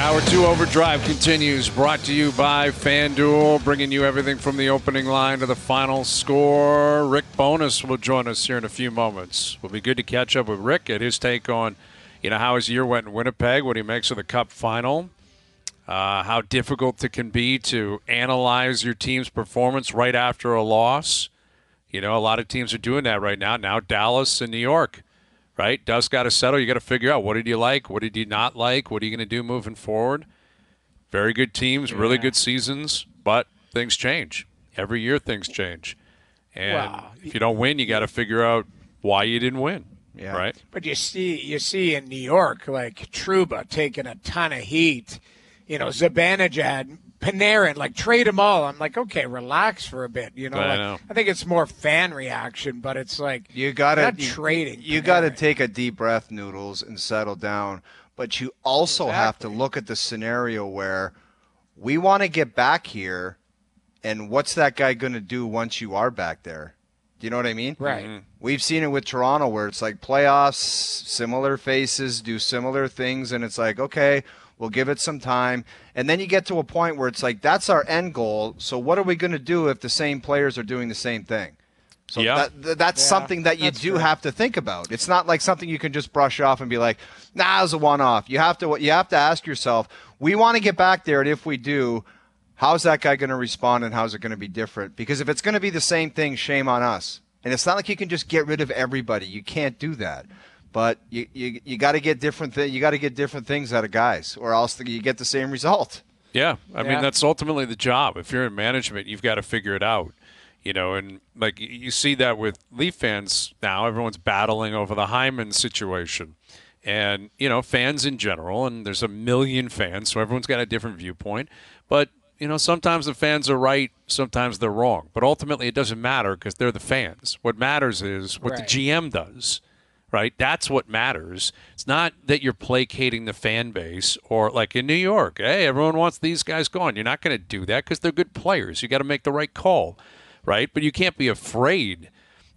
Hour 2 Overdrive continues, brought to you by FanDuel, bringing you everything from the opening line to the final score. Rick Bowness will join us here in a few moments. Will be good to catch up with Rick, get his take on, how his year went in Winnipeg, what he makes of the Cup Final, how difficult it can be to analyze your team's performance right after a loss. A lot of teams are doing that right now. Now Dallas and New York. Right? Dust got to settle. You got to figure out, what did you like? What did you not like? What are you going to do moving forward? Very good teams, really good seasons, but things change. Every year things change. And if you don't win, you got to figure out why you didn't win. Yeah. Right? But you see in New York, like Trouba taking a ton of heat. Zibanejad, Panarin, trade them all. I'm like, okay, relax for a bit. I think it's more fan reaction, but it's like not trading. You got to take a deep breath, Noodles, and settle down. But you also have to look at the scenario where we want to get back here, and what's that guy going to do once you are back there? Do you know what I mean? Right. Mm-hmm. We've seen it with Toronto where it's like playoffs, similar faces, do similar things, and it's like, okay, we'll give it some time. And then you get to a point where it's like, that's our end goal. So what are we going to do if the same players are doing the same thing? So that's something that you do have to think about. It's not like something you can just brush off and be like, nah, it was a one-off. You have to ask yourself, we want to get back there, and if we do, how's that guy going to respond and how's it going to be different? Because if it's going to be the same thing, shame on us. And it's not like you can just get rid of everybody. You can't do that. But you got to get different things out of guys, or else you get the same result. Yeah, I mean that's ultimately the job. If you're in management, you've got to figure it out. And you see that with Leaf fans now. Everyone's battling over the Hyman situation, and fans in general. And there's a million fans, so everyone's got a different viewpoint. But sometimes the fans are right, sometimes they're wrong. But ultimately, it doesn't matter because they're the fans. What matters is what the GM does. Right? That's what matters. It's not that you're placating the fan base, or like in New York, hey, everyone wants these guys gone. You're not going to do that because they're good players. You got to make the right call, right? But you can't be afraid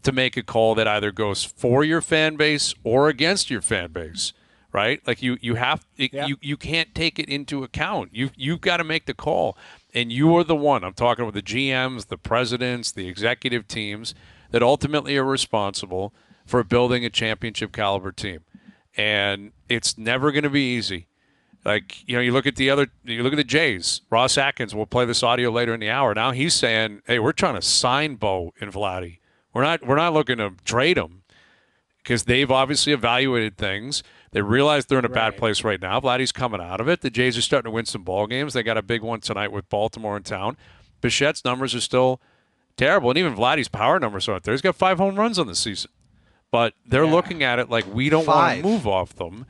to make a call that either goes for your fan base or against your fan base, right? Like you can't take it into account. You've got to make the call, and you are the one. I'm talking with the GMs, the presidents, the executive teams that ultimately are responsible for building a championship caliber team. And it's never going to be easy. You look at the Jays. Ross Atkins, will play this audio later in the hour. Now he's saying, hey, we're trying to sign Bo and Vladdy. We're not looking to trade them, because they've obviously evaluated things. They realize they're in a bad place right now. Vladdy's coming out of it. The Jays are starting to win some ball games. They got a big one tonight with Baltimore in town. Bichette's numbers are still terrible, and even Vladdy's power numbers aren't there. He's got 5 home runs on the season. But they're looking at it like we don't want to move off them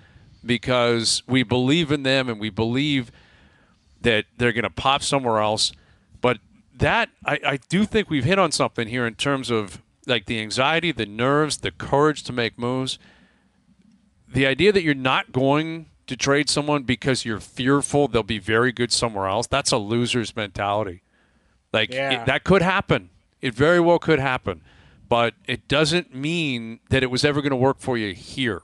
because we believe in them and we believe that they're going to pop somewhere else. But that I do think we've hit on something here in terms of like the anxiety, the nerves, the courage to make moves. The idea that you're not going to trade someone because you're fearful they'll be very good somewhere else, that's a loser's mentality. That could happen. It very well could happen. But it doesn't mean that it was ever going to work for you here,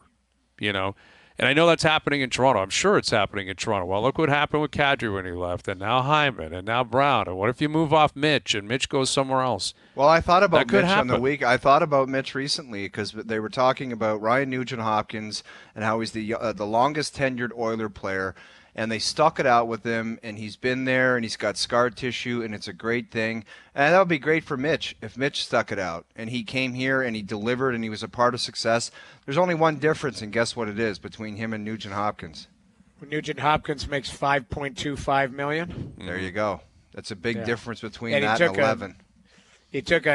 And I know that's happening in Toronto. I'm sure it's happening in Toronto. Well, look what happened with Kadri when he left, and now Hyman, and now Brown. And what if you move off Mitch, and Mitch goes somewhere else? Well, I thought about Mitch on the week. I thought about Mitch recently because they were talking about Ryan Nugent-Hopkins and how he's the longest tenured Oiler player. And they stuck it out with him, and he's been there, and he's got scar tissue, and it's a great thing. And that would be great for Mitch if Mitch stuck it out, and he came here, and he delivered, and he was a part of success. There's only one difference, and guess what it is, between him and Nugent-Hopkins? Nugent-Hopkins makes $5.25 million. There you go. That's a big difference between that and 11. He took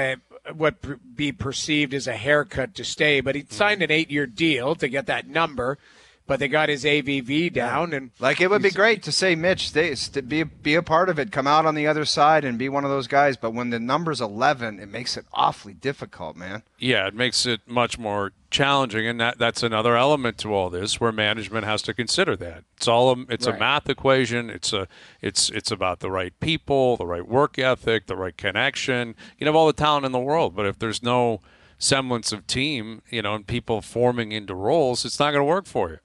what be perceived as a haircut to stay, but he signed an 8-year deal to get that number. But they got his AVV down, and it would be great to say, Mitch, be a part of it, come out on the other side and be one of those guys. But when the number's 11, it makes it awfully difficult, man. Yeah, it makes it much more challenging, and that's another element to all this where management has to consider that. It's a math equation. It's about the right people, the right work ethic, the right connection. You can have all the talent in the world, but if there's no semblance of team, and people forming into roles, it's not going to work for you.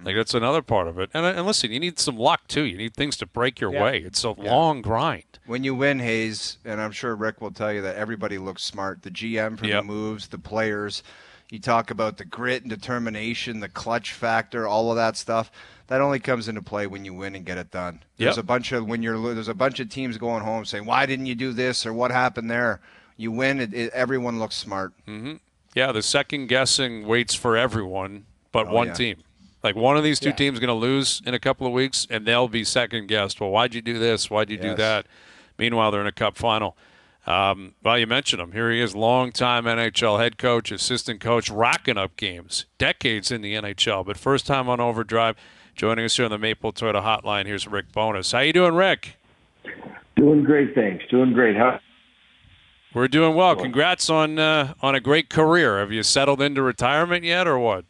Like, that's another part of it. And listen, you need some luck, too. You need things to break your way. It's a long grind. When you win, Hayes, and I'm sure Rick will tell you that everybody looks smart. The GM for the moves, the players. You talk about the grit and determination, the clutch factor, all of that stuff. That only comes into play when you win and get it done. There's a bunch of teams going home saying, "Why didn't you do this?" or "What happened there?" You win, everyone looks smart. Mm-hmm. Yeah, the second guessing waits for everyone but one team. Like, one of these two teams is going to lose in a couple of weeks, and they'll be second guessed. Well, why'd you do this? Why'd you do that? Meanwhile, they're in a cup final. Well, you mentioned him. Here he is, longtime NHL head coach, assistant coach, racking up games, decades in the NHL. But first time on OverDrive, joining us here on the Maple Toyota Hotline. Here's Rick Bowness. How you doing, Rick? Doing great, thanks. Doing great. We're doing well. Congrats on a great career. Have you settled into retirement yet, or what?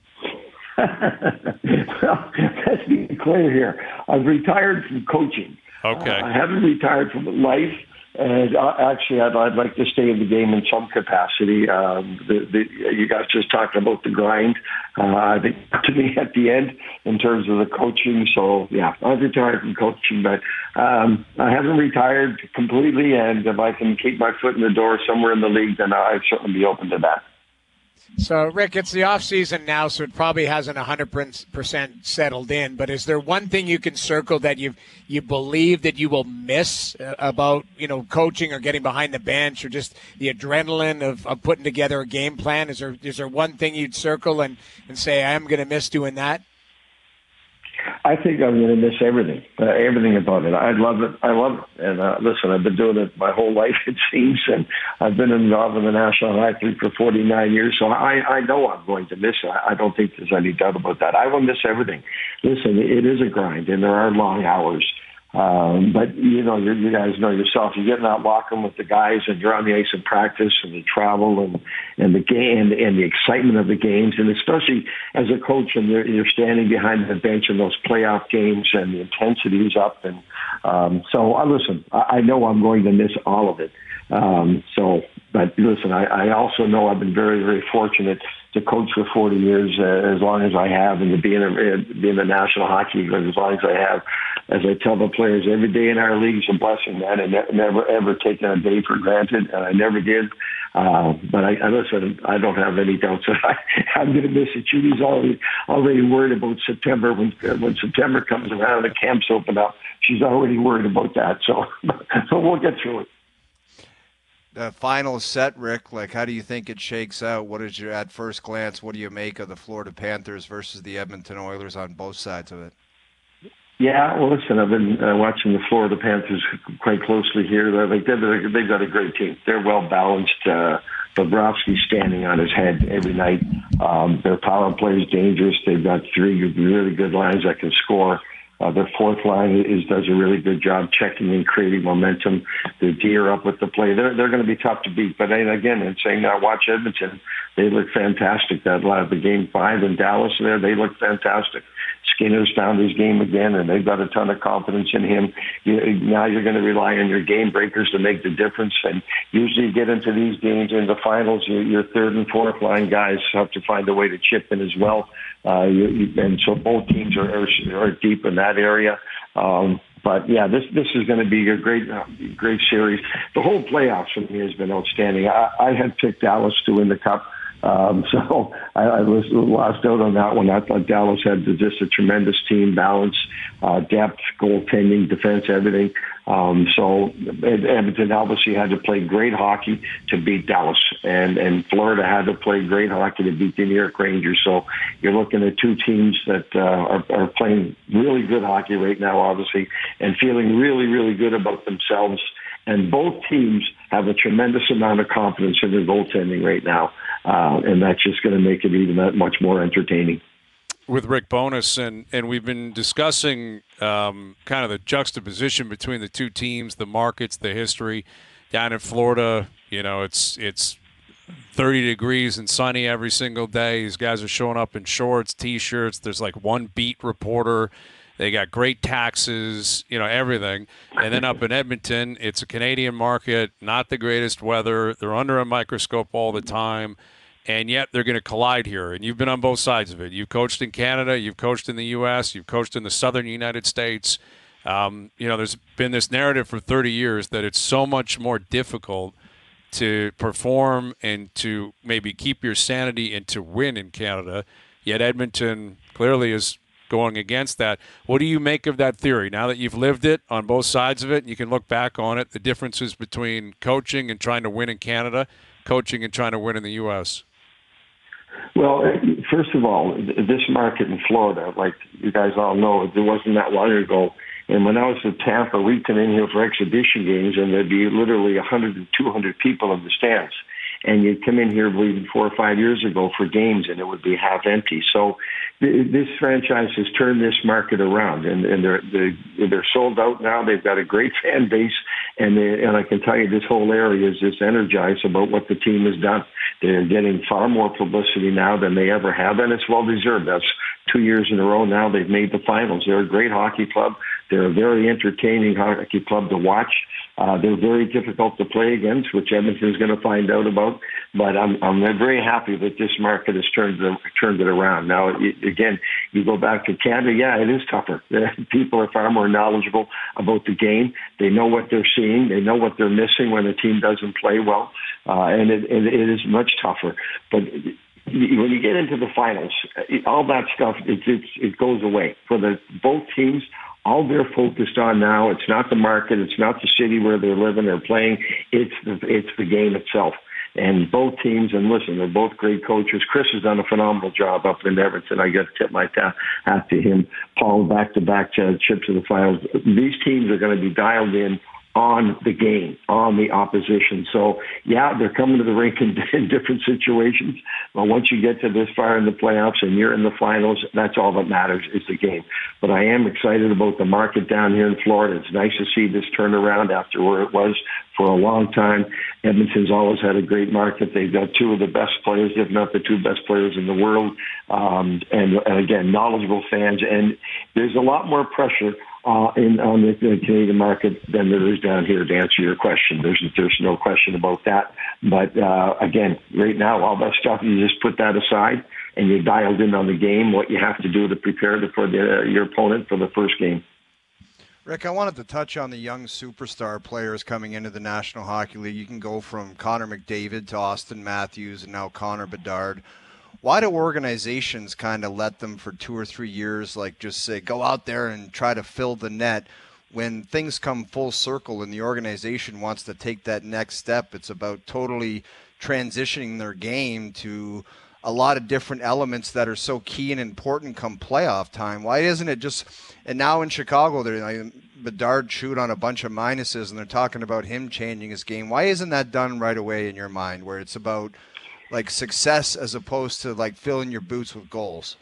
Well, let's be clear here. I've retired from coaching. Okay. I haven't retired from life. And actually, I'd like to stay in the game in some capacity. You guys just talked about the grind. I think to me at the end in terms of the coaching. So, yeah, I've retired from coaching, but I haven't retired completely. And if I can keep my foot in the door somewhere in the league, then I'd certainly be open to that. So, Rick, it's the off season now, so it probably hasn't 100% settled in. But is there one thing you can circle that you believe that you will miss about coaching or getting behind the bench or just the adrenaline of putting together a game plan? Is there one thing you'd circle and say I'm going to miss doing that? I think I'm going to miss everything about it. I love it. And listen, I've been doing it my whole life, it seems, and I've been involved in the National Hockey League for 49 years, so I know I'm going to miss it. I don't think there's any doubt about that. I will miss everything. Listen, it is a grind, and there are long hours. But, you guys know yourself, you get in that locker room with the guys and you're on the ice in practice and you travel and the game and the excitement of the games. And especially as a coach and you're standing behind the bench in those playoff games and the intensity is up. And listen, I know I'm going to miss all of it. But listen, I also know I've been very, very fortunate to coach for 40 years, as long as I have, and to be in the National Hockey League as long as I have. As I tell the players, every day in our league is a blessing, man, and never, ever taken a day for granted, and I never did. But listen, I don't have any doubts that I'm going to miss it. Judy's already worried about September. When September comes around and the camps open up, she's already worried about that. So we'll get through it. The final set, Rick, how do you think it shakes out? At first glance, what do you make of the Florida Panthers versus the Edmonton Oilers on both sides of it? Yeah, well, listen, I've been watching the Florida Panthers quite closely here. They've got a great team. They're well balanced. Bobrovsky's standing on his head every night. Their power play is dangerous. They've got three really good lines that can score. Their fourth line does a really good job checking and creating momentum. Their D are up with the play. They're going to be tough to beat. But again, in saying that, watch Edmonton. They look fantastic. The game 5 in Dallas there, they look fantastic. Skinner's found his game again, and they've got a ton of confidence in him. Now you're going to rely on your game breakers to make the difference. And usually you get into these games in the finals, your third and fourth line guys have to find a way to chip in as well. And so both teams are deep in that area. But yeah, this is going to be a great series. The whole playoffs for me has been outstanding. I had picked Dallas to win the Cup. So I was lost out on that one. I thought Dallas had just a tremendous team, balance, depth, goaltending, defense, everything. So Edmonton obviously had to play great hockey to beat Dallas, and Florida had to play great hockey to beat the New York Rangers. So you're looking at two teams that are playing really good hockey right now, obviously, and feeling really, really good about themselves. And both teams have a tremendous amount of confidence in their goaltending right now. And that's just going to make it even that much more entertaining. With Rick Bowness, and we've been discussing kind of the juxtaposition between the two teams, the markets, the history. Down in Florida, it's 30 degrees and sunny every single day. These guys are showing up in shorts, T-shirts. There's like one beat reporter. They got great taxes, everything. And then up in Edmonton, it's a Canadian market, not the greatest weather. They're under a microscope all the time. and yet they're going to collide here. And you've been on both sides of it. You've coached in Canada, you've coached in the U.S., you've coached in the southern United States. There's been this narrative for 30 years that it's so much more difficult to perform and to maybe keep your sanity and to win in Canada, yet Edmonton clearly is going against that. What do you make of that theory now that you've lived it on both sides of it and you can look back on it, the differences between coaching and trying to win in Canada, coaching and trying to win in the U.S.? Well, first of all, this market in Florida, like you guys all know, it wasn't that long ago. And when I was in Tampa, we'd come in here for exhibition games, and there'd be literally 100 to 200 people in the stands. And you'd come in here, believe 4 or 5 years ago for games, and it would be half empty. So this franchise has turned this market around, and they're sold out now. They've got a great fan base, and I can tell you this whole area is just energized about what the team has done. They're getting far more publicity now than they ever have, and it's well deserved. That's 2 years in a row now they've made the finals. They're a great hockey club. They're a very entertaining hockey club to watch. They're very difficult to play against, which Edmonton's going to find out about. But I'm very happy that this market has turned it around. Now, again, you go back to Canada, yeah, it is tougher. People are far more knowledgeable about the game. They know what they're seeing. They know what they're missing when a team doesn't play well. And it is much tougher. But when you get into the finals, all that stuff, it goes away. For both teams, all they're focused on now, it's not the market, it's not the city where they're living or playing, it's the game itself. And both teams, and listen, they're both great coaches. Chris has done a phenomenal job up in Everton. I got to tip my hat to him. Paul, back-to-back trips to the finals. These teams are going to be dialed in on the game, on the opposition. So, yeah, they're coming to the rink in different situations. But once you get to this far in the playoffs and you're in the finals, that's all that matters is the game. But I am excited about the market down here in Florida. It's nice to see this turnaround after where it was for a long time. Edmonton's always had a great market. They've got two of the best players, if not the two best players in the world. And again, knowledgeable fans. And there's a lot more pressure on the Canadian market than there is down here, to answer your question. There's no question about that. But again, right now, all that stuff, you just put that aside and you're dialed in on the game, what you have to do to prepare for your opponent for the first game. Rick, I wanted to touch on the young superstar players coming into the National Hockey League. You can go from Connor McDavid to Austin Matthews and now Connor Bedard. Why do organizations kind of let them for 2 or 3 years, like just say, go out there and try to fill the net when things come full circle and the organization wants to take that next step? It's about totally transitioning their game to a lot of different elements that are so key and important come playoff time. Why isn't it just, and now in Chicago, Bedard chewed on a bunch of minuses and they're talking about him changing his game. Why isn't that done right away in your mind, where it's about like success as opposed to like filling your boots with goals?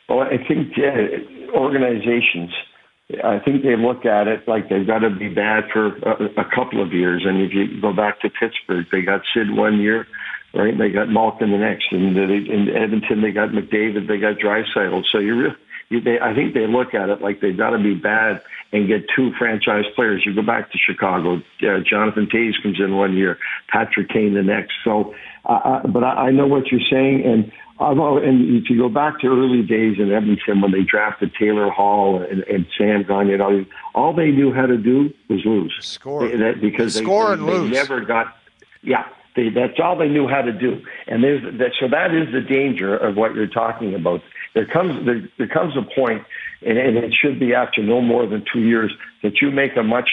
Well, I think organizations, I think they look at it like they've got to be bad for a couple of years. And if you go back to Pittsburgh, they got Sid 1 year, right? They got Malkin the next. And in Edmonton, they got McDavid, they got Draisaitl. So I think they look at it like they've got to be bad and get 2 franchise players. You go back to Chicago, Jonathan Toews comes in 1 year, Patrick Kane the next. So, but I know what you're saying, and if you go back to early days in Edmonton when they drafted Taylor Hall and Sam Gagner, all they knew how to do was lose. Score. Because they lose. Never got, yeah. That's all they knew how to do, and so that is the danger of what you're talking about. There comes a point, and it should be after no more than 2 years, that you make a much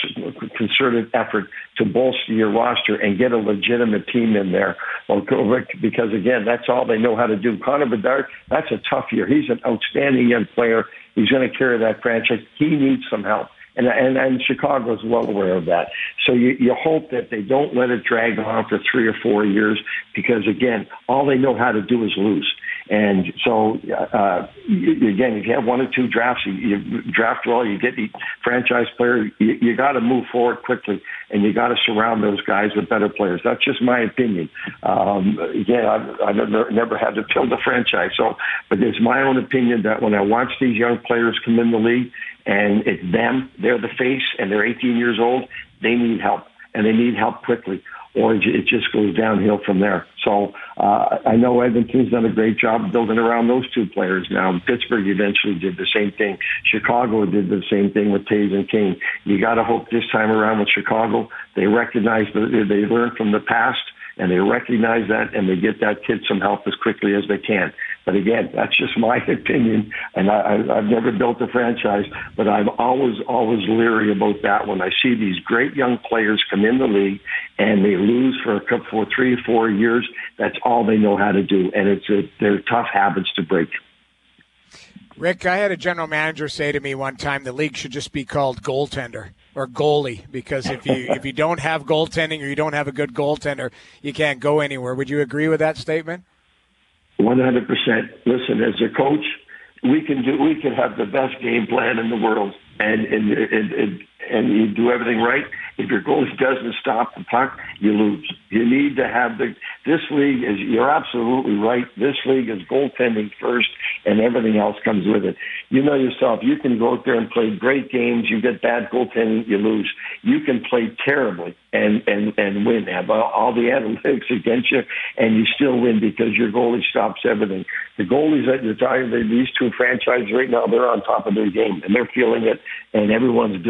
concerted effort to bolster your roster and get a legitimate team in there. Because again, that's all they know how to do. Connor Bedard, that's a tough year. He's an outstanding young player. He's going to carry that franchise. He needs some help. And Chicago is well aware of that. So you hope that they don't let it drag on for 3 or 4 years, because, again, all they know how to do is lose. And so, again, if you have 1 or 2 drafts, you draft well, you get the franchise player, you got to move forward quickly, and you got to surround those guys with better players. That's just my opinion. Again, I've never had to build a franchise, but it's my own opinion that when I watch these young players come in the league, and it's them, they're the face, and they're 18 years old, they need help, and they need help quickly. or it just goes downhill from there. So I know Edmonton's done a great job building around those two players now. Pittsburgh eventually did the same thing. Chicago did the same thing with Taves and Kane. You got to hope this time around with Chicago, they recognize that they learn from the past, and they recognize that, and they get that kid some help as quickly as they can. But again, that's just my opinion, and I've never built a franchise, but I'm always leery about that when I see these great young players come in the league and they lose for 3 or 4 years. That's all they know how to do, and they're tough habits to break. Rick, I had a general manager say to me one time the league should just be called goaltender or goalie, because if you don't have goaltending or you don't have a good goaltender, you can't go anywhere. Would you agree with that statement? 100%. Listen, as a coach, we can have the best game plan in the world, and you do everything right. If your goalie doesn't stop the puck, you lose. You need to have this league is, you're absolutely right. This league is goaltending first, and everything else comes with it. You know yourself, you can go out there and play great games. You get bad goaltending, you lose. You can play terribly and win, have all the analytics against you, and you still win because your goalie stops everything. The goalies that you're talking about, these two franchises right now, they're on top of their game, and they're feeling it, and everyone's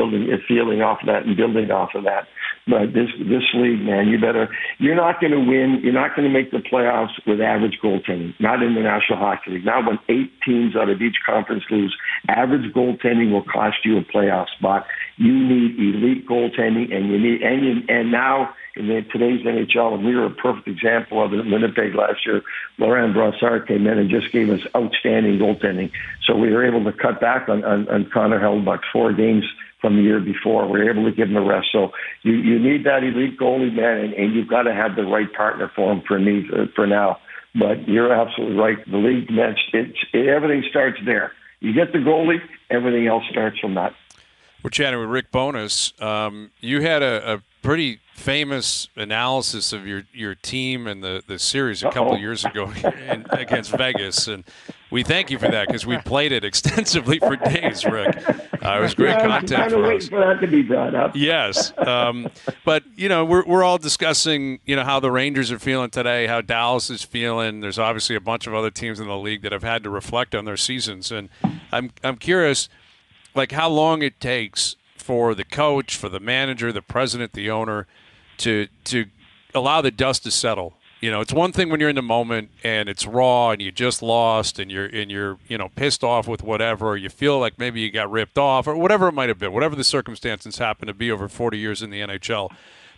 feeling off of that and building off of that. But this league, man, you're not going to win. You're not going to make the playoffs with average goaltending. Not in the National Hockey League. Not when 8 teams out of each conference lose. Average goaltending will cost you a playoff spot. You need elite goaltending, and now in today's NHL, and we were a perfect example of it in Winnipeg last year. Laurent Brassard came in and just gave us outstanding goaltending. So we were able to cut back on Connor Hellebuyck 4 games from the year before. We were able to give him a rest. So you need that elite goalie, man, and you've got to have the right partner for him for now. But you're absolutely right. The league, man, everything starts there. You get the goalie, everything else starts from that. We're chatting with Rick Bowness. You had a pretty famous analysis of your team and the series a couple of years ago against Vegas, and we thank you for that because we played it extensively for days, Rick. It was great content for us. For that to be brought up. Yes, but we're all discussing how the Rangers are feeling today, how Dallas is feeling. There's obviously a bunch of other teams in the league that have had to reflect on their seasons, and I'm curious, like how long it takes for the coach, for the manager, the president, the owner, to allow the dust to settle. It's one thing when you're in the moment and it's raw and you just lost and you're pissed off with whatever, or you feel like maybe you got ripped off or whatever it might have been, whatever the circumstances happen to be over 40 years in the NHL.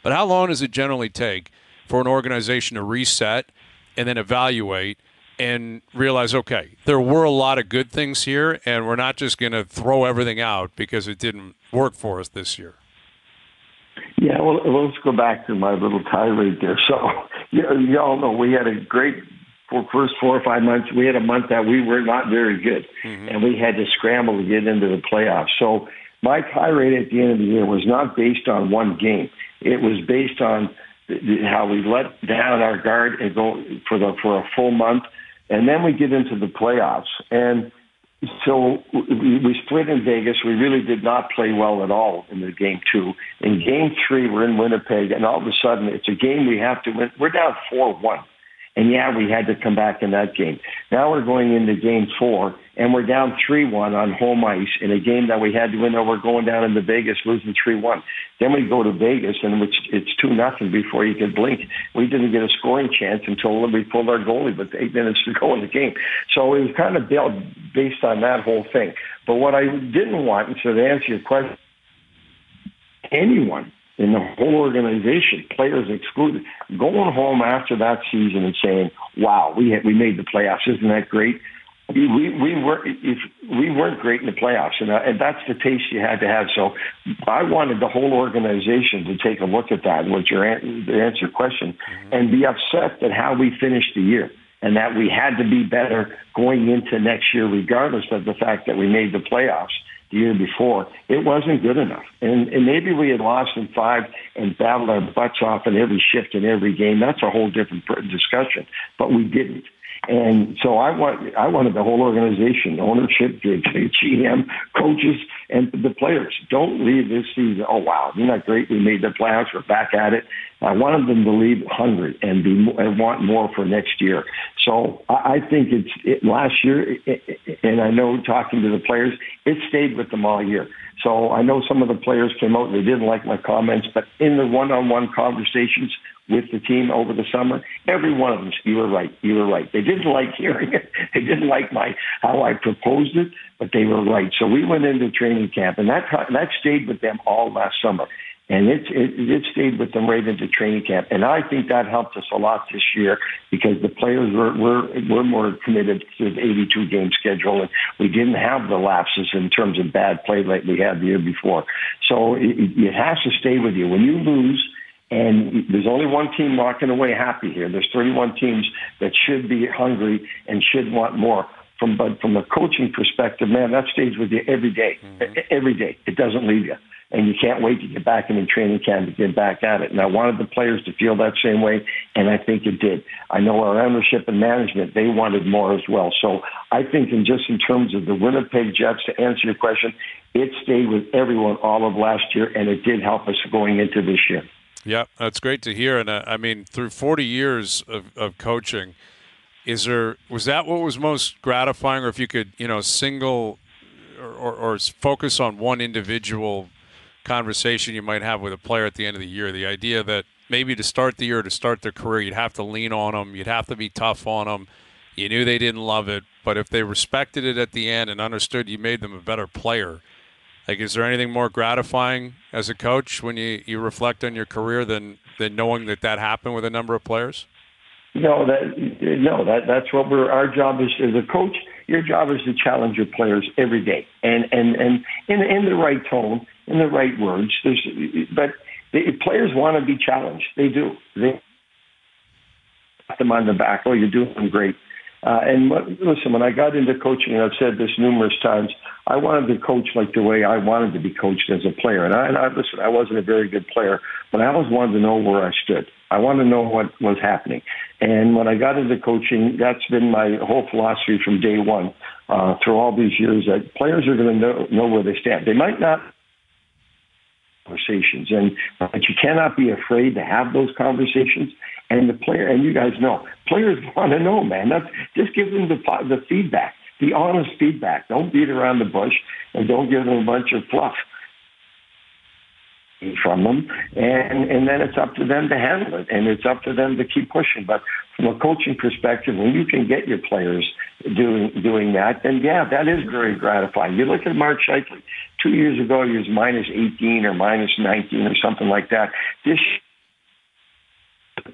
But how long does it generally take for an organization to reset and then evaluate and realize, okay, there were a lot of good things here, and we're not just going to throw everything out because it didn't work for us this year? Yeah, well, let's go back to my little tirade there. So, you all know we had a great first 4 or 5 months. We had a month that we were not very good, and we had to scramble to get into the playoffs. So my tirade at the end of the year was not based on one game. It was based on how we let down our guard and go for a full month, and then we get into the playoffs. And so we split in Vegas. We really did not play well at all in the game 2. In game 3, we're in Winnipeg, and all of a sudden it's a game we have to win. We're down 4-1. And we had to come back in that game. Now we're going into game 4, and we're down 3-1 on home ice in a game that we had to win. Or we're going down into Vegas losing 3-1. Then we go to Vegas, in which it's 2-0 before you could blink. We didn't get a scoring chance until we pulled our goalie, but 8 minutes to go in the game. So it was kind of built based on that whole thing. But what I didn't want, and so to answer your question, anyone in the whole organization, players excluded, going home after that season and saying, wow, we made the playoffs. Isn't that great? We weren't great in the playoffs, and that's the taste you had to have. So I wanted the whole organization to take a look at that, to answer your question, and be upset at how we finished the year, and that we had to be better going into next year regardless of the fact that we made the playoffs the year before. It wasn't good enough. And maybe we had lost in 5 and battled our butts off in every shift in every game. That's a whole different discussion. But we didn't. And so I wanted the whole organization, ownership, the GM, coaches, and the players. Don't leave this season, oh, wow, you're not great. We made the playoffs. We're back at it. I wanted them to leave hungry and want more for next year. So I think last year, and I know talking to the players, it stayed with them all year. So I know some of the players came out and they didn't like my comments, but in the one-on-one conversations with the team over the summer, every one of them, you were right. They didn't like hearing it. They didn't like how I proposed it, but they were right. So we went into training camp, and that stayed with them all last summer. And it stayed with them right into training camp. And I think that helped us a lot this year because the players were more committed to the 82-game schedule, and we didn't have the lapses in terms of bad play like we had the year before. So it has to stay with you. When you lose, and there's only one team walking away happy here. There's 31 teams that should be hungry and should want more. But from a coaching perspective, man, that stays with you every day. Mm-hmm. Every day. It doesn't leave you. And you can't wait to get back into training camp to get back at it. And I wanted the players to feel that same way, and I think it did. I know our ownership and management, they wanted more as well. So I think in terms of the Winnipeg Jets, to answer your question, it stayed with everyone all of last year, and it did help us going into this year. Yeah, that's great to hear. And I mean, through 40 years of coaching, was that what was most gratifying, or if you could, single or focus on one individual conversation you might have with a player at the end of the year, the idea that maybe to start the year, to start their career, you'd have to lean on them, you'd have to be tough on them, you knew they didn't love it, but if they respected it at the end and understood you made them a better player, like, is there anything more gratifying as a coach when you reflect on your career than knowing that happened with a number of players? That's what our job is as a coach. Your job is to challenge your players every day, and in the right tone, in the right words. But the players want to be challenged. They do. They pat them on the back. Oh, you're doing great. Listen, when I got into coaching, and I've said this numerous times, I wanted to coach like the way I wanted to be coached as a player. And I wasn't a very good player, but I always wanted to know where I stood. I wanted to know what was happening. And when I got into coaching, that's been my whole philosophy from day one, through all these years, that players are going to know where they stand. They might not conversations, but you cannot be afraid to have those conversations. And the player, and you guys know, players want to know, man. That's just give them the feedback, the honest feedback. Don't beat around the bush, and don't give them a bunch of fluff from them. And then it's up to them to handle it, and it's up to them to keep pushing. But from a coaching perspective, when you can get your players doing that, then yeah, that is very gratifying. You look at Mark Scheifele. 2 years ago, he was minus 18 or minus 19 or something like that. This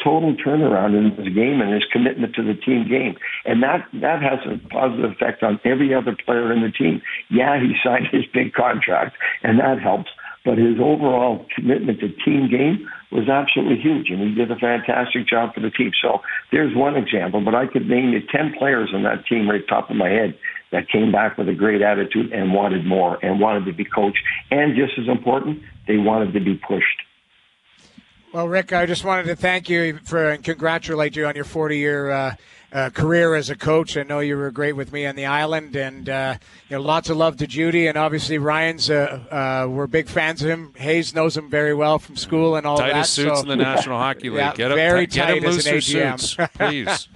total turnaround in his game and his commitment to the team game. And that has a positive effect on every other player in the team. Yeah, he signed his big contract, and that helps. But his overall commitment to team game was absolutely huge, and he did a fantastic job for the team. So there's one example, but I could name you 10 players on that team right top of my head that came back with a great attitude and wanted more and wanted to be coached. And just as important, they wanted to be pushed. Well, Rick, I just wanted to thank you and congratulate you on your 40-year career as a coach. I know you were great with me on the island, and lots of love to Judy, and obviously Ryan's. We're big fans of him. Hayes knows him very well from school and all that. Tightest suits in the National Hockey League. Yeah, very tight get him as an AGM. suits, please.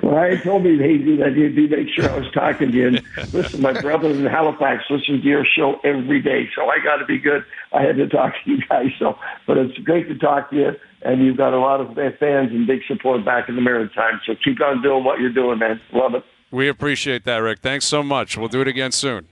Ryan told me that he'd make sure I was talking to you. And listen, my brother in Halifax listens to your show every day, so I got to be good. I had to talk to you guys. But it's great to talk to you, and you've got a lot of fans and big support back in the Maritime. So keep on doing what you're doing, man. Love it. We appreciate that, Rick. Thanks so much. We'll do it again soon.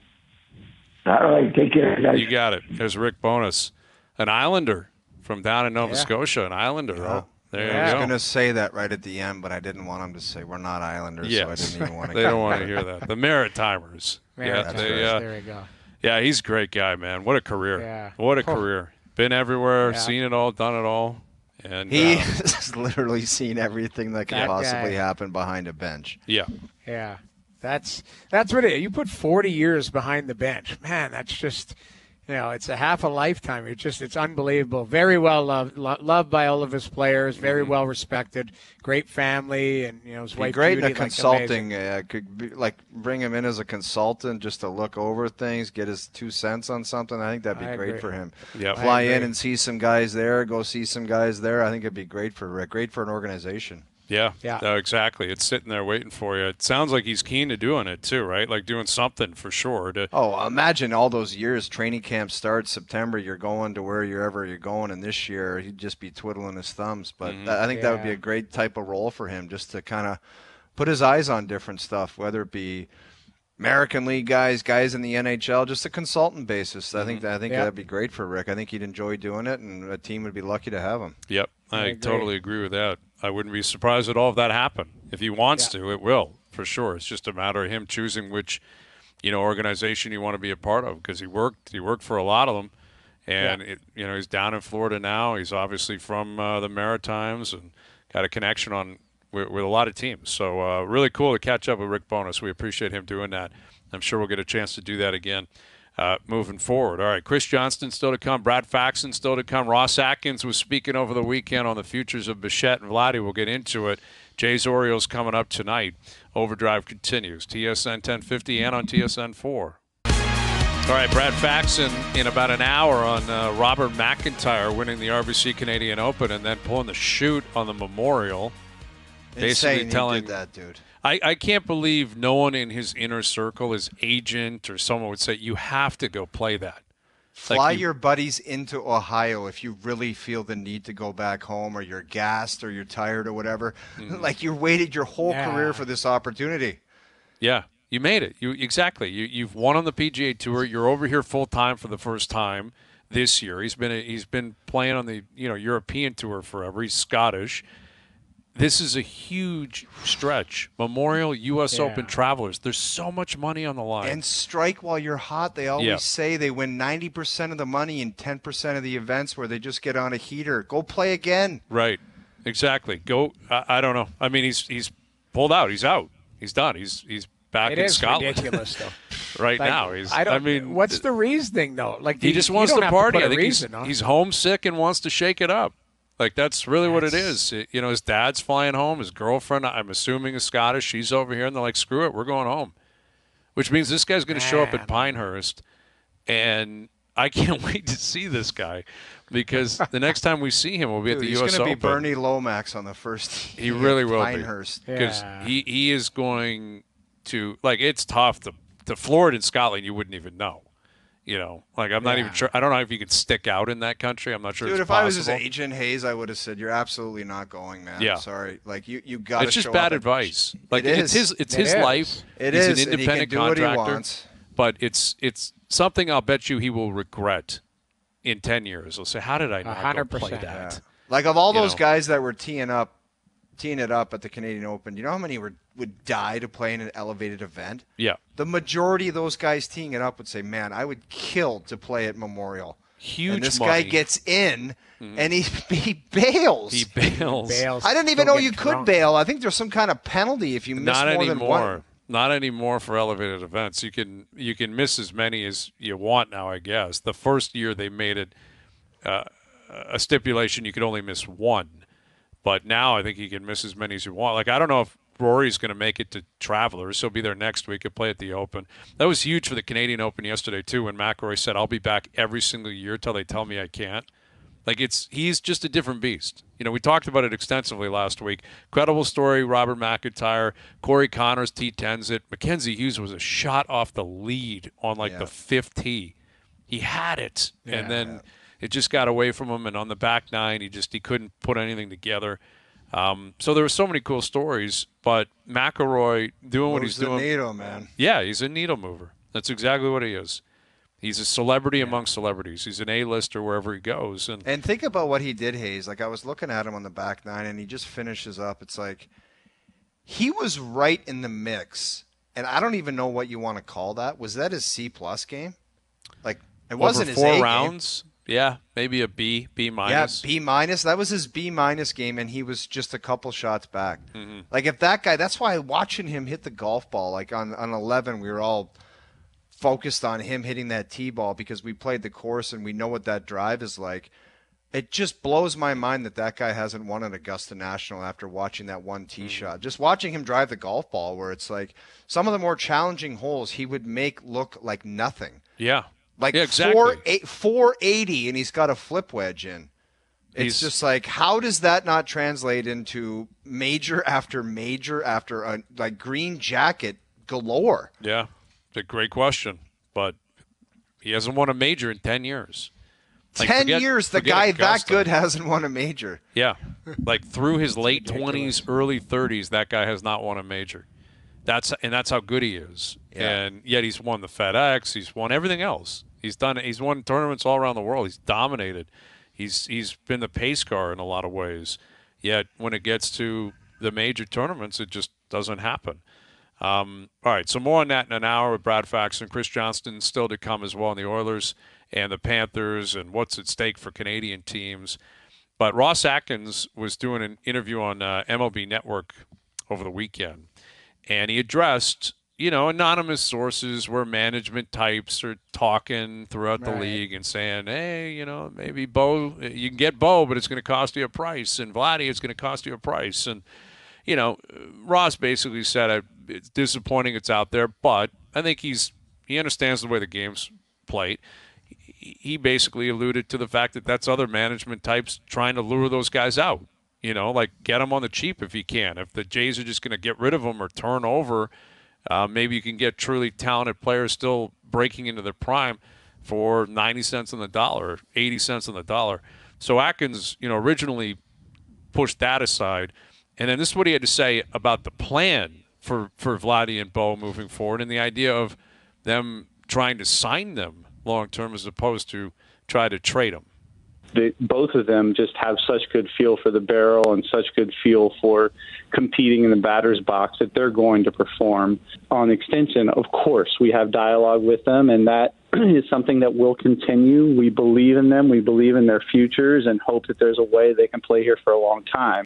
All right. Take care, guys. You got it. There's Rick Bowness, an Islander from down in Nova Scotia, an Islander. Yeah. Oh, there you go. I was going to say that right at the end, but I didn't want him to say we're not Islanders, so I didn't even want to. They don't want to hear that. The Maritimers. Yeah, there you go. Yeah, he's a great guy, man. What a career. Yeah. What a career. Been everywhere, seen it all, done it all. And he has literally seen everything that could possibly happen behind a bench. Yeah. Yeah. That's what it is. You put 40 years behind the bench. Man, that's just, it's a half a lifetime. It's unbelievable. Very well loved by all of his players. Very well respected. Great family, and his wife. Great Judy, in a consulting. Could be, bring him in as a consultant just to look over things, get his 2 cents on something. I think that'd be great for him. Yep. Fly in and see some guys there. Go see some guys there. I think it'd be great for Rick. Great for an organization. Yeah, exactly. It's sitting there waiting for you. It sounds like he's keen to doing it too, right? Like doing something for sure. Imagine all those years. Training camp starts September. You're going to wherever you're going, and this year he'd just be twiddling his thumbs. But I think that would be a great type of role for him, just to kind of put his eyes on different stuff, whether it be American League guys in the NHL, just a consultant basis. I think that'd be great for Rick. I think he'd enjoy doing it, and a team would be lucky to have him. Yep, I totally agree with that. I wouldn't be surprised at all if that happened. If he wants to, it will, for sure. It's just a matter of him choosing which, organization you want to be a part of, because he worked for a lot of them, and he's down in Florida now. He's obviously from the Maritimes and got a connection with a lot of teams. So really cool to catch up with Rick Bowness. We appreciate him doing that. I'm sure we'll get a chance to do that again moving forward. All right, Chris Johnston still to come. Brad Faxon still to come. Ross Atkins was speaking over the weekend on the futures of Bichette and Vladdy. We'll get into it. Jays Orioles coming up tonight. Overdrive continues. TSN 1050 and on TSN 4. All right, Brad Faxon in about an hour on Robert McIntyre winning the RBC Canadian Open and then pulling the chute on the Memorial. Basically telling that dude. I can't believe no one in his inner circle, his agent or someone, would say, you have to go play that. Fly your buddies into Ohio if you really feel the need to go back home, or you're gassed or you're tired or whatever. Like you waited your whole career for this opportunity. Yeah, you made it. You've won on the PGA Tour. You're over here full time for the first time this year. He's been playing on the European Tour forever. He's Scottish. This is a huge stretch. Memorial, U.S. Open, Travelers. There's so much money on the line. And strike while you're hot. They always say they win 90% of the money in 10% of the events where they just get on a heater. Go play again. Right. Exactly. Go. I don't know. I mean, he's pulled out. He's out. He's done. He's back in Scotland. It is ridiculous, though. Right now. What's the reasoning, though? Like he just wants to party. I think he's homesick and wants to shake it up. Like, that's really what it is. His dad's flying home. His girlfriend, I'm assuming, is Scottish. She's over here, and they're like, screw it, we're going home. Which means this guy's going to show up at Pinehurst, and I can't wait to see this guy, because the next time we see him, we'll be at the U.S. Open. He's going to be Bernie Lomax on the first team. He really will Pinehurst. Because he is going to – it's tough. To Florida and Scotland, you wouldn't even know. I'm not even sure. I don't know if you could stick out in that country. I'm not sure. Dude, if I was his agent, Hayes, I would have said, "You're absolutely not going, man. Yeah. I'm sorry. Like you got to." It's just bad advice. Like it's his life. He's an independent contractor. But it's something I'll bet you he will regret in 10 years. He'll say, "How did I not go play that?" Yeah. Like of all those guys that were teeing it up at the Canadian Open, you know how many would die to play in an elevated event? Yeah. The majority of those guys teeing it up would say, man, I would kill to play at Memorial. Huge and this money. Guy gets in, and he bails. He bails. I didn't even know you could bail. I think there's some kind of penalty if you miss more than one. Not anymore for elevated events. You can miss as many as you want now, I guess. The first year they made it a stipulation you could only miss one. But now I think you can miss as many as you want. Like, I don't know if Rory's going to make it to Travelers. He'll be there next week. He'll play at the Open. That was huge for the Canadian Open yesterday, too, when McIlroy said, I'll be back every single year till they tell me I can't. Like, he's just a different beast. We talked about it extensively last week. Credible story, Robert McIntyre, Corey Connors, T10s it. Mackenzie Hughes was a shot off the lead on, the fifth tee. He had it, and then it just got away from him, and on the back nine, he couldn't put anything together. So there were so many cool stories, but McIlroy doing what he's doing. He's a needle, man. Yeah, he's a needle mover. That's exactly what he is. He's a celebrity among celebrities. He's an A-lister wherever he goes. And think about what he did, Hayes. Like, I was looking at him on the back nine, and he just finishes up. It's like he was right in the mix, and I don't even know what you want to call that. Was that his C-plus game? Like, it wasn't his A game. 4 rounds? Yeah, maybe a B minus. Yeah, B minus. That was his B minus game, and he was just a couple shots back. Mm-hmm. Like, if that guy, that's why watching him hit the golf ball, like on 11, we were all focused on him hitting that T-ball because we played the course and we know what that drive is like. It just blows my mind that guy hasn't won an Augusta National after watching that one tee shot. Just watching him drive the golf ball where it's like some of the more challenging holes he would make look like nothing. Yeah. Like yeah, exactly. 480 and he's got a flip wedge in. It's just like, how does that not translate into major after a like green jacket galore? Yeah. It's a great question, but he hasn't won a major in 10 years. Like, 10 years, the guy Augusta. that good hasn't won a major. Yeah. Like through his late 20s, early 30s, that guy has not won a major. That's how good he is. Yeah. And yet he's won the FedEx. He's won everything else. He's won tournaments all around the world. He's dominated. He's been the pace car in a lot of ways. Yet when it gets to the major tournaments, it just doesn't happen. All right, so more on that in an hour with Brad Faxon. Chris Johnston still to come as well in the Oilers and the Panthers and what's at stake for Canadian teams. But Ross Atkins was doing an interview on MLB Network over the weekend, and he addressed, anonymous sources where management types are talking throughout the league and saying, hey, maybe Bo, you can get Bo, but it's going to cost you a price, and Vladdy, it's going to cost you a price. And, Ross basically said it's disappointing it's out there, but I think he understands the way the game's played. He basically alluded to the fact that that's other management types trying to lure those guys out, like get them on the cheap if you can. If the Jays are just going to get rid of them or turn over, maybe you can get truly talented players still breaking into their prime for 90 cents on the dollar, 80 cents on the dollar. So Atkins, originally pushed that aside. And then this is what he had to say about the plan for Vladdy and Bo moving forward and the idea of them trying to sign them long-term as opposed to try to trade them. Both of them just have such good feel for the barrel and such good feel for competing in the batter's box that they're going to perform. On extension, of course, we have dialogue with them, and that is something that will continue. We believe in them. We believe in their futures and hope that there's a way they can play here for a long time.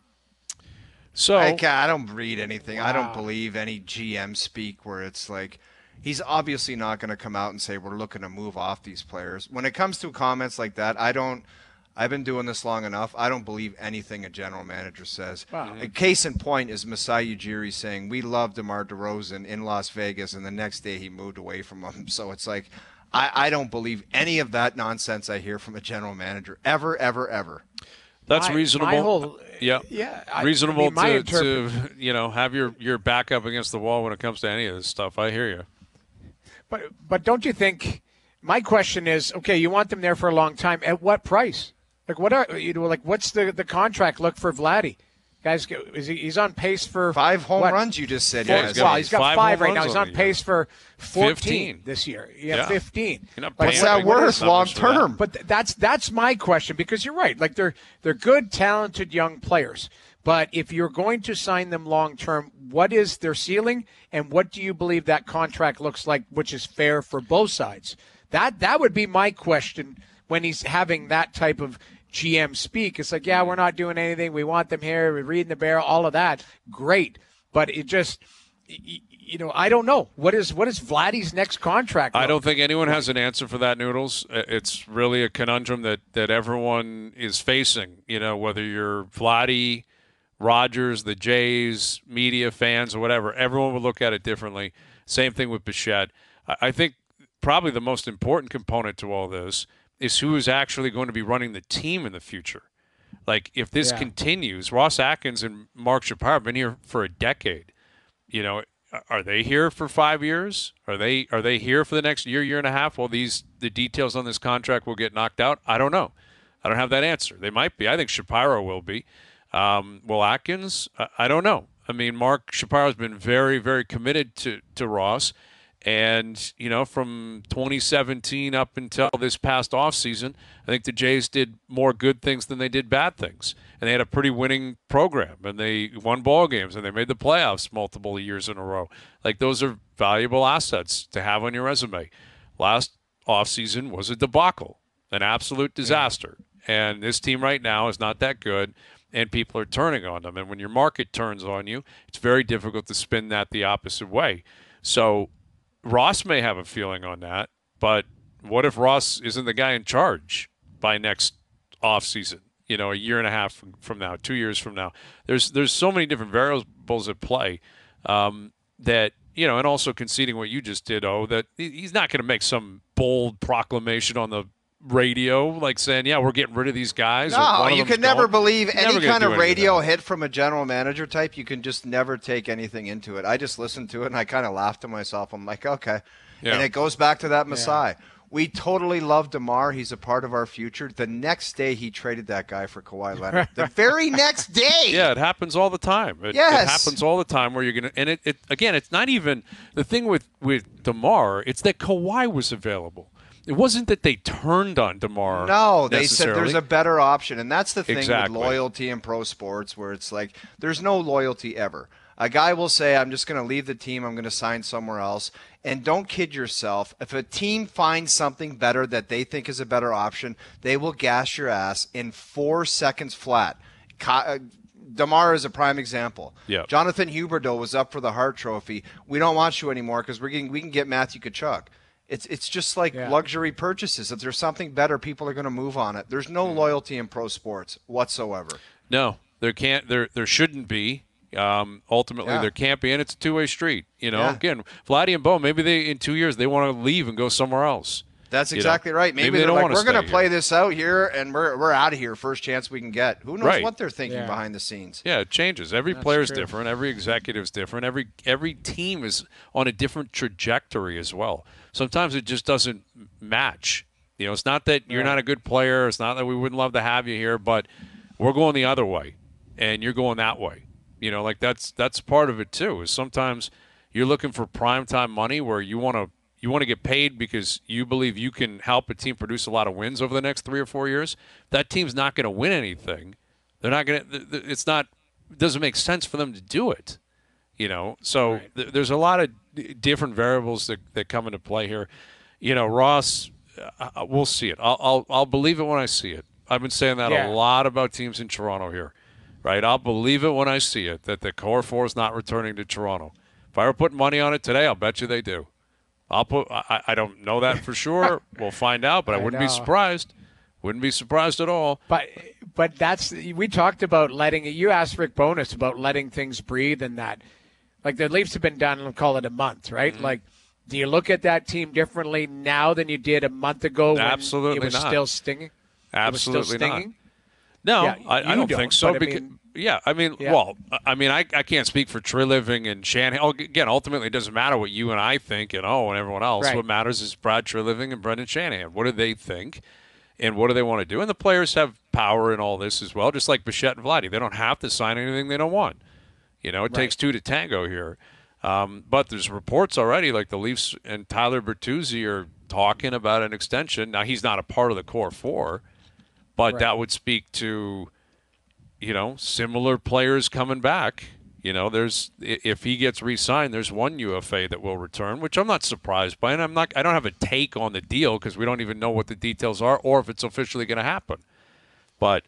So I don't read anything. Wow. I don't believe any GM speak where it's like, he's obviously not going to come out and say we're looking to move off these players. When it comes to comments like that, I've been doing this long enough. I don't believe anything a general manager says. Wow. A case in point is Masai Ujiri saying, we love DeMar DeRozan in Las Vegas, and the next day he moved away from him. So it's like, I don't believe any of that nonsense I hear from a general manager, ever, ever, ever. That's reasonable. Reasonable to have your back up against the wall when it comes to any of this stuff. I hear you. But don't you think? My question is, okay, you want them there for a long time. At what price? Like what's the contract look for Vladdy? Guys, he's on pace for 5 home runs. You just said. He's got 5 right now. He's on pace for 14 this year. Yeah, 15. What's that worth long term? But that's my question, because you're right. Like they're good, talented young players. But if you're going to sign them long term, what is their ceiling, and what do you believe that contract looks like, which is fair for both sides? That would be my question when he's having that type of GM speak. It's like, yeah, we're not doing anything. We want them here. We're reading the barrel, all of that. Great. But it just, I don't know. What is Vladdy's next contract? I don't think anyone has an answer for that, Noodles. It's really a conundrum that everyone is facing, whether you're Vladdy, Rogers, the Jays, media, fans, or whatever. Everyone would look at it differently. Same thing with Bichette. I think probably the most important component to all this is who is actually going to be running the team in the future. Like, if this continues, Ross Atkins and Mark Shapiro have been here for a decade. Are they here for 5 years? Are they here for the next year and a half while the details on this contract will get knocked out? I don't know. I don't have that answer. They might be. I think Shapiro will be. Will Atkins? I don't know. I mean, Mark Shapiro has been very, very committed to Ross. And, from 2017 up until this past offseason, I think the Jays did more good things than they did bad things. And they had a pretty winning program, and they won ball games, and they made the playoffs multiple years in a row. Like, those are valuable assets to have on your resume. Last offseason was a debacle, an absolute disaster. And this team right now is not that good, and people are turning on them. And when your market turns on you, it's very difficult to spin that the opposite way. So Ross may have a feeling on that, but what if Ross isn't the guy in charge by next offseason? A year and a half from now, 2 years from now. There's so many different variables at play that, and also conceding what you just did, that he's not going to make some bold proclamation on the radio like saying, yeah, we're getting rid of these guys. No, you can never believe any kind of radio hit from a general manager type. You can just never take anything into it. I just listened to it and I kind of laughed to myself. I'm like, okay. Yeah. And it goes back to that Masai. Yeah. We totally love DeMar. He's a part of our future. The next day, he traded that guy for Kawhi Leonard. The very next day. Yeah, it happens all the time. It happens all the time where you're going to – and it again, it's not even – the thing with DeMar, it's that Kawhi was available. It wasn't that they turned on DeMar. No, they said there's a better option. And that's the thing with loyalty in pro sports where it's like there's no loyalty ever. A guy will say, I'm just going to leave the team. I'm going to sign somewhere else. And don't kid yourself. If a team finds something better that they think is a better option, they will gas your ass in 4 seconds flat. DeMar is a prime example. Yeah. Jonathan Huberdeau was up for the Hart Trophy. We don't want you anymore because we can get Matthew Tkachuk. It's just like luxury purchases. If there's something better, people are going to move on it. There's no loyalty in pro sports whatsoever. No, there can't. There shouldn't be. Ultimately, there can't be, and it's a two-way street. Again, Vladdy and Bo, maybe in 2 years they want to leave and go somewhere else. That's exactly right. Maybe they're like, we're going to play this out here, and we're out of here first chance we can get. Who knows what they're thinking behind the scenes? Yeah, it changes. Every player's different. Every executive's different. Every team is on a different trajectory as well. Sometimes it just doesn't match. It's not that you're not a good player. It's not that we wouldn't love to have you here, but we're going the other way, and you're going that way. That's part of it too. Is sometimes you're looking for primetime money where you want to get paid because you believe you can help a team produce a lot of wins over the next 3 or 4 years. That team's not going to win anything. They're not going to. It doesn't make sense for them to do it. So there's a lot of different variables that come into play here. Ross, we'll see it. I'll believe it when I see it. I've been saying that a lot about teams in Toronto here. Right, I'll believe it when I see it that the core four is not returning to Toronto. If I were putting money on it today, I'll bet you they do. I don't know that for sure. We'll find out, but I wouldn't be surprised. Wouldn't be surprised at all. But we talked about letting it. You asked Rick Bowness about letting things breathe and that. Like the Leafs have been done, we'll call it a month, right? Mm-hmm. Like, do you look at that team differently now than you did a month ago when Absolutely it was not. Still stinging? Absolutely it was still stinging? not. No, I don't think so. I can't speak for Treliving and Shanahan. Again, ultimately, it doesn't matter what you and I think and everyone else. Right. What matters is Brad Treliving and Brendan Shanahan. What do they think, and what do they want to do? And the players have power in all this as well, just like Bichette and Vladdy. They don't have to sign anything they don't want. It takes two to tango here. But there's reports already, like the Leafs and Tyler Bertuzzi are talking about an extension. Now, he's not a part of the core four. But that would speak to, similar players coming back. If he gets re-signed, there's one UFA that will return, which I'm not surprised by, and I don't have a take on the deal because we don't even know what the details are or if it's officially going to happen. But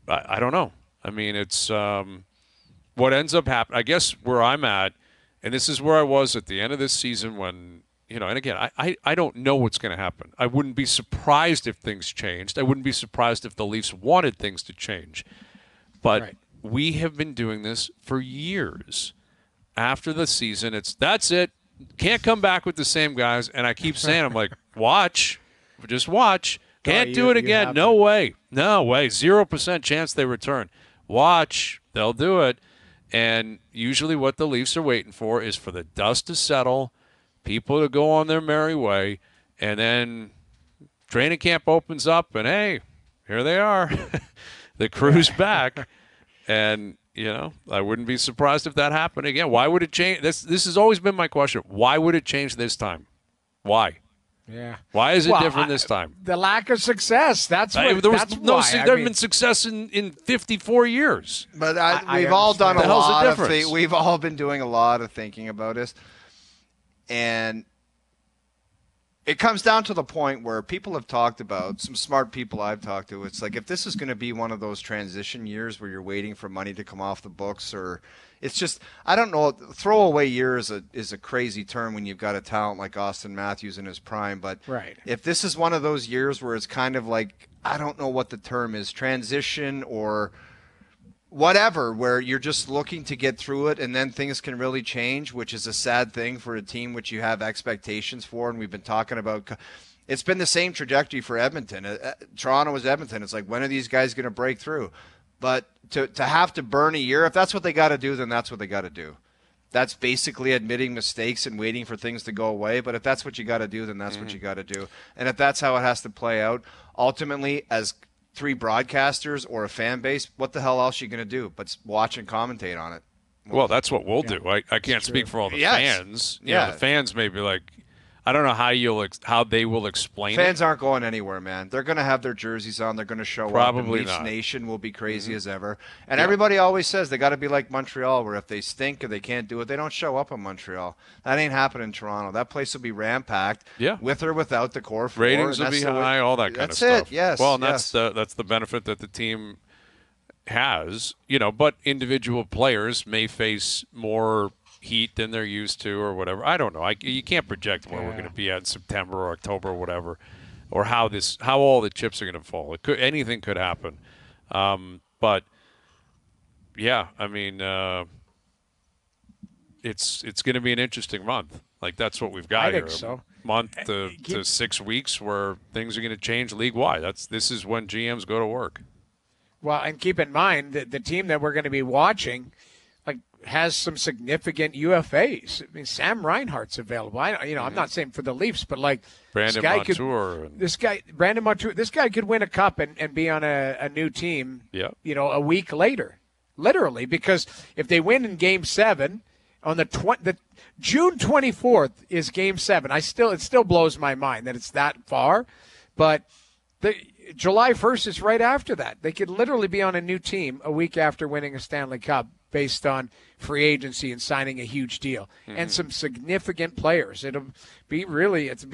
I don't know. I mean, it's what ends up happening. I guess where I'm at, and this is where I was at the end of this season when. And again, I don't know what's going to happen. I wouldn't be surprised if things changed. I wouldn't be surprised if the Leafs wanted things to change. But we have been doing this for years. After the season, that's it. Can't come back with the same guys. And I keep saying, I'm like, watch. Just watch. Can't do it again. No way. 0% chance they return. Watch. They'll do it. And usually what the Leafs are waiting for is for the dust to settle, people to go on their merry way, and then training camp opens up, and hey, here they are. The crew's back. And, I wouldn't be surprised if that happened again. Why would it change? This has always been my question. Why would it change this time? Why? Yeah. Why is it different this time? The lack of success. There hasn't been success in 54 years. But we've all done a lot of things. We've all been doing a lot of thinking about this. And it comes down to the point where people have talked about, some smart people I've talked to, it's like if this is going to be one of those transition years where you're waiting for money to come off the books, or it's just, I don't know, throwaway year is a crazy term when you've got a talent like Austin Matthews in his prime, but right. If this is one of those years where it's kind of like, I don't know what the term is, transition or whatever, where you're just looking to get through it and then things can really change, which is a sad thing for a team which you have expectations for. And we've been talking about, it's been the same trajectory for Edmonton. Toronto was Edmonton. It's like, when are these guys going to break through? But to have to burn a year, if that's what they got to do, then that's what they got to do. That's basically admitting mistakes and waiting for things to go away. But if that's what you got to do, then that's what you got to do. And if that's how it has to play out, ultimately, as 3 broadcasters or a fan base, what the hell else are you going to do but watch and commentate on it? Well, that's what we'll do. I can't speak for all the fans. You know, the fans may be like, I don't know how they will explain it. Fans aren't going anywhere, man. They're going to have their jerseys on. They're going to show up. And Leafs Nation will be crazy as ever. And everybody always says they got to be like Montreal, where if they stink or they can't do it, they don't show up in Montreal. That ain't happening in Toronto. That place will be ram-packed, with or without the core four. Ratings will be high, all that kind of stuff. That's it, yes. Well, and that's the benefit that the team has, you know, but individual players may face more heat than they're used to or whatever. I don't know. You can't project where we're going to be at in September or October or whatever, or how all the chips are going to fall. Anything could happen. But yeah, I mean, it's going to be an interesting month. Like, that's what we've got here. I think so. Month to 6 weeks where things are going to change league-wide. This is when GMs go to work. Well, and keep in mind that the team that we're going to be watching has some significant UFAs. I mean, Sam Reinhart's available. I'm not saying for the Leafs, but like Brandon Montour. Brandon Montour, this guy could win a cup and be on a new team. Yeah. You know, a week later, literally, because if they win in Game 7 on the June 24th is Game 7. It still blows my mind that it's that far, but July 1st is right after that. They could literally be on a new team a week after winning a Stanley Cup, based on free agency and signing a huge deal and some significant players. It'll be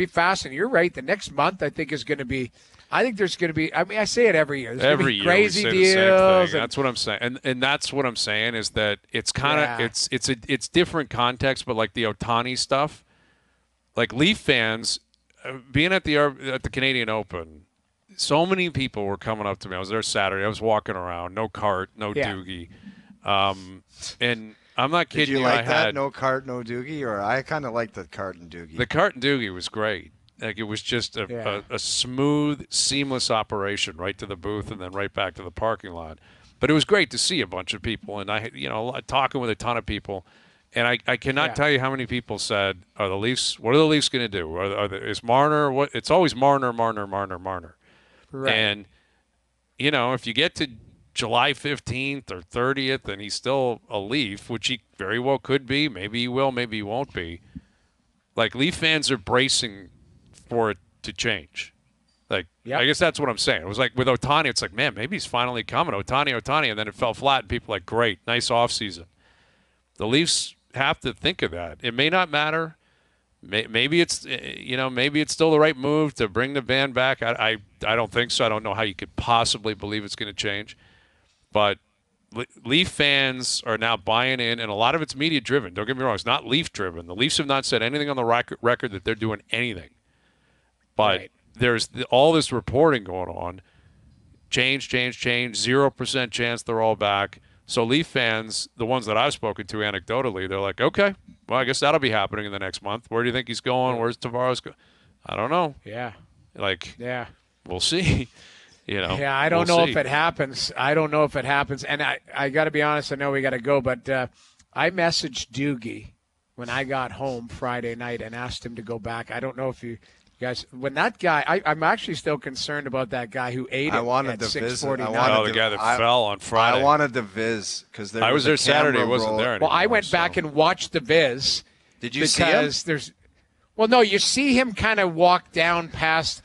fascinating. You're right. The next month, I think there's going to be, I mean, I say it every year. There's every year crazy we say deals. The same thing. That's what I'm saying. And that's what I'm saying is that it's kind of, it's different context, but like the Ohtani stuff, like Leaf fans being at the Canadian Open, so many people were coming up to me. I was there Saturday. I was walking around, no cart, no Doogie. And I'm not kidding you. Did you like that? No cart, no Doogie? Or I kind of like the cart and Doogie. The cart and Doogie was great. Like, it was just a smooth, seamless operation right to the booth and then right back to the parking lot. But it was great to see a bunch of people, and talking with a ton of people. And I cannot tell you how many people said, "Are the Leafs? What are the Leafs going to do? Is Marner? What? It's always Marner." Right. And if you get to July 15th or 30th and he's still a Leaf, which he very well could be, maybe he will, maybe he won't be. Like, Leaf fans are bracing for it to change. Like, I guess that's what I'm saying. It was like with Ohtani, it's like, man, maybe he's finally coming. Ohtani, and then it fell flat, and people are like, great, nice offseason. The Leafs have to think of that. It may not matter. Maybe it's maybe it's still the right move to bring the band back. I don't think so. I don't know how you could possibly believe it's going to change. But Leaf fans are now buying in, and a lot of it's media-driven. Don't get me wrong. It's not Leaf-driven. The Leafs have not said anything on the record that they're doing anything. But there's all this reporting going on. Change, 0% chance they're all back. So Leaf fans, the ones that I've spoken to anecdotally, they're like, okay, well, I guess that'll be happening in the next month. Where do you think he's going? Where's Tavares going? I don't know. Yeah. We'll see. Yeah, I don't know if it happens. And I got to be honest, I know we got to go, but I messaged Doogie when I got home Friday night and asked him to go back. I don't know if you guys, when that guy, I'm actually still concerned about that guy who ate it at 6:49. The guy that fell on Friday. I wanted the viz because I was there Saturday. It wasn't there anymore. Well, I went back and watched the viz. Did you see him? Well, no, you see him kind of walk down past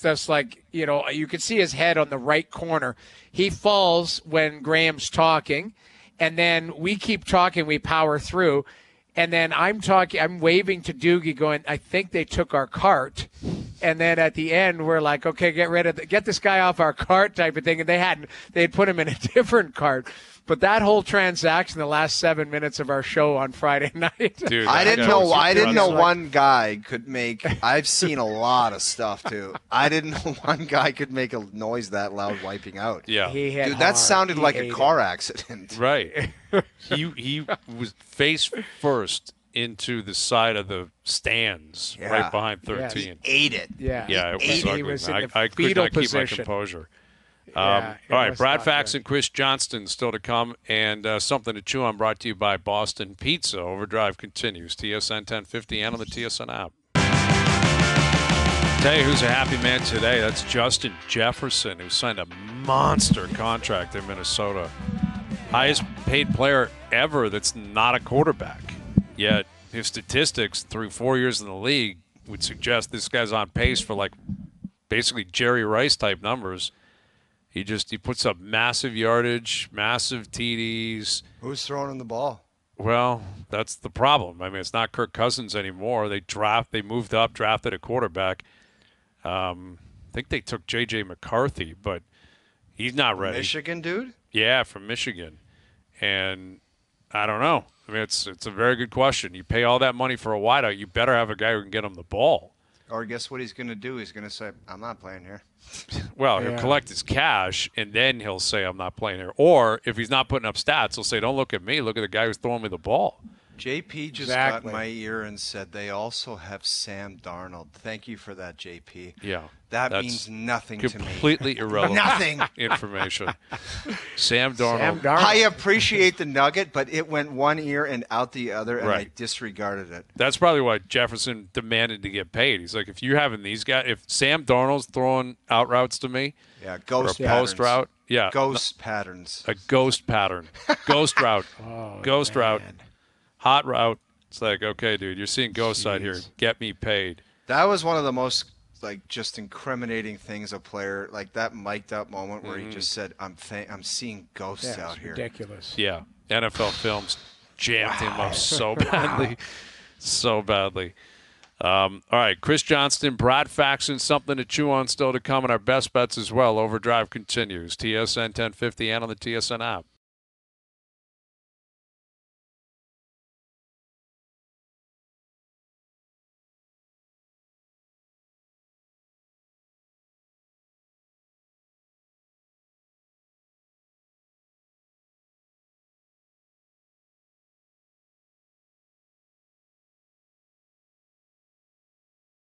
us, like, you could see his head on the right corner. He falls when Graham's talking, and then we keep talking, we power through. And then I'm waving to Doogie going, I think they took our cart. And then at the end, we're like, okay, get this guy off our cart type of thing. And they had put him in a different cart. But that whole transaction, the last 7 minutes of our show on Friday night. Dude, I didn't know one guy could make, I've seen a lot of stuff too. I didn't know one guy could make a noise that loud wiping out. Yeah. Dude, that sounded like a car accident. Right. He was face first into the side of the stands right behind 13. He ate it. Yeah. Yeah, it was ugly. He was in the I could fetal not keep my position. composure. Yeah, all right, Brad Fax and Chris Johnston still to come, and Something to Chew On brought to you by Boston Pizza. Overdrive continues. TSN 1050 and on the TSN app. Tell you who's a happy man today. That's Justin Jefferson, who signed a monster contract in Minnesota. Highest paid player ever that's not a quarterback. Yet his statistics through 4 years in the league would suggest this guy's on pace for like basically Jerry Rice type numbers. He puts up massive yardage, massive TDs. Who's throwing him the ball? Well, that's the problem. I mean, it's not Kirk Cousins anymore. They moved up, drafted a quarterback. I think they took J.J. McCarthy, but he's not ready. Michigan dude? Yeah, from Michigan. And I don't know. I mean, it's a very good question. You pay all that money for a wideout, you better have a guy who can get him the ball. Or guess what he's going to do? He's going to say, I'm not playing here. Well, he'll collect his cash, and then he'll say, I'm not playing here. Or if he's not putting up stats, he'll say, don't look at me. Look at the guy who's throwing me the ball. JP just got in my ear and said they also have Sam Darnold. Thank you for that, JP. Yeah. That means nothing to me. Completely irrelevant Nothing. information. Sam Darnold. I appreciate the nugget, but it went one ear and out the other, and I disregarded it. That's probably why Jefferson demanded to get paid. He's like, if you're having these guys, if Sam Darnold's throwing out routes to me, ghost or a post route, ghost patterns. A ghost pattern. Ghost route. Ghost route. Hot route. It's like, okay, dude, you're seeing ghosts out here. Get me paid. That was one of the most just incriminating things a player, like that mic'd up moment where he just said, I'm seeing ghosts out here. Ridiculous. Yeah. NFL Films jammed him up so badly. So badly. All right, Chris Johnston, Brad Faxon, Something to Chew On still to come, and our best bets as well. Overdrive continues. TSN 1050 and on the TSN app.